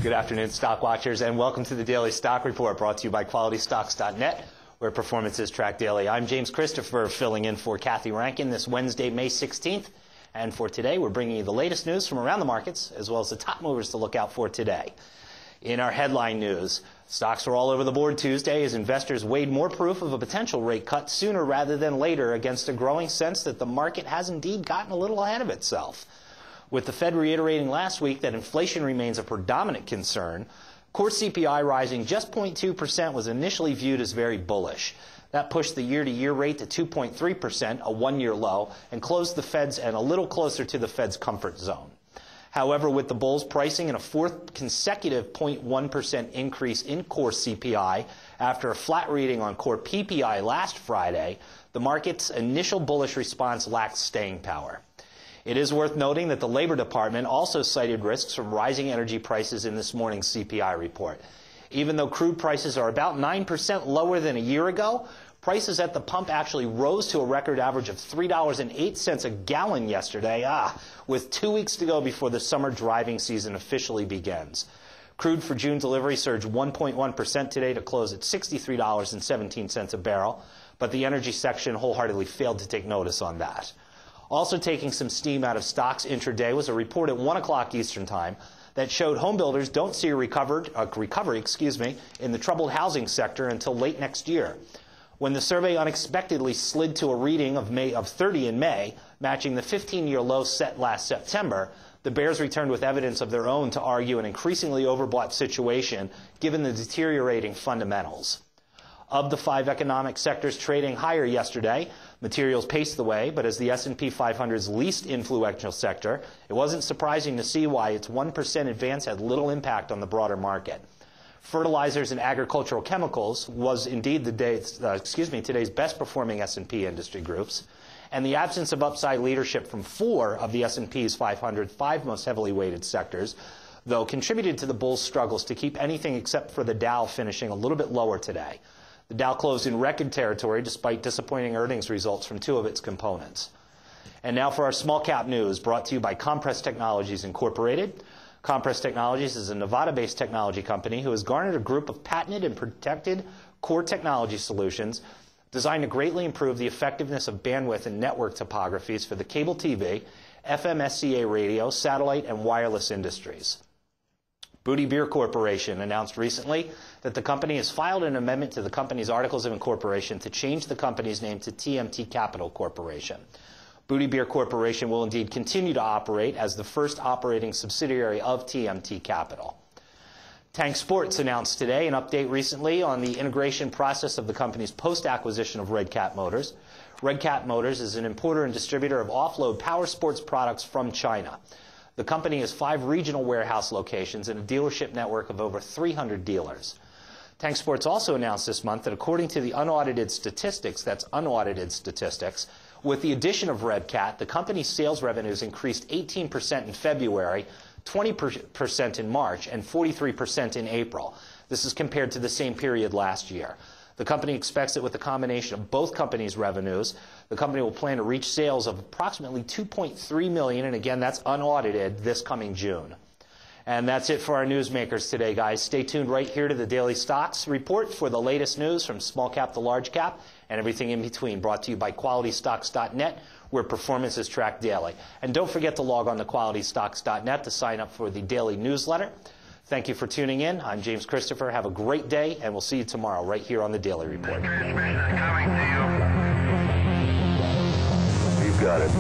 Good afternoon, stock watchers, and welcome to the Daily Stock Report, brought to you by QualityStocks.net, where performance is tracked daily. I'm James Christopher, filling in for Cathy Rankin this Wednesday, May 16th. And for today, we're bringing you the latest news from around the markets, as well as the top movers to look out for today. In our headline news, stocks were all over the board Tuesday as investors weighed more proof of a potential rate cut sooner rather than later against a growing sense that the market has indeed gotten a little ahead of itself. With the Fed reiterating last week that inflation remains a predominant concern, core CPI rising just 0.2% was initially viewed as very bullish. That pushed the year-to-year rate to 2.3%, a one-year low, and closed the Fed's and a little closer to the Fed's comfort zone. However, with the bulls pricing in a fourth consecutive 0.1% increase in core CPI after a flat reading on core PPI last Friday, the market's initial bullish response lacked staying power. It is worth noting that the Labor Department also cited risks from rising energy prices in this morning's CPI report. Even though crude prices are about 9% lower than a year ago, prices at the pump actually rose to a record average of $3.08 a gallon yesterday, with 2 weeks to go before the summer driving season officially begins. Crude for June delivery surged 1.1% today to close at $63.17 a barrel, but the energy section wholeheartedly failed to take notice on that. Also taking some steam out of stocks intraday was a report at 1 o'clock Eastern Time that showed home builders don't see a recovery in the troubled housing sector until late next year. When the survey unexpectedly slid to a reading of 30 in May, matching the 15-year low set last September, the bears returned with evidence of their own to argue an increasingly overbought situation given the deteriorating fundamentals. Of the 5 economic sectors trading higher yesterday, materials paced the way, but as the S&P 500's least influential sector, it wasn't surprising to see why its 1% advance had little impact on the broader market. Fertilizers and agricultural chemicals was indeed today's best performing S&P industry groups, and the absence of upside leadership from 4 of the S&P's 5 most heavily weighted sectors, though, contributed to the bulls' struggles to keep anything except for the Dow finishing a little bit lower today. The Dow closed in record territory despite disappointing earnings results from 2 of its components. And now for our small cap news, brought to you by Compress Technologies Incorporated. Compress Technologies is a Nevada-based technology company who has garnered a group of patented and protected core technology solutions designed to greatly improve the effectiveness of bandwidth and network topographies for the cable TV, FM SCA radio, satellite, and wireless industries. Booty Beer Corporation announced recently that the company has filed an amendment to the company's Articles of Incorporation to change the company's name to TMT Capital Corporation. Booty Beer Corporation will indeed continue to operate as the first operating subsidiary of TMT Capital. Tank Sports announced today an update recently on the integration process of the company's post-acquisition of Red Cat Motors. Red Cat Motors is an importer and distributor of off-road power sports products from China. The company has 5 regional warehouse locations and a dealership network of over 300 dealers. Tank Sports also announced this month that according to the unaudited statistics, that's unaudited statistics, with the addition of Red Cat, the company's sales revenues increased 18% in February, 20% in March, and 43% in April. This is compared to the same period last year. The company expects that with the combination of both companies' revenues, the company will plan to reach sales of approximately $2.3 million, and again, that's unaudited, this coming June. And that's it for our newsmakers today, guys. Stay tuned right here to the Daily Stocks Report for the latest news from small cap to large cap and everything in between, brought to you by QualityStocks.net, where performance is tracked daily. And don't forget to log on to QualityStocks.net to sign up for the daily newsletter. Thank you for tuning in. I'm James Christopher. Have a great day, and we'll see you tomorrow right here on the Daily Report. You've got it.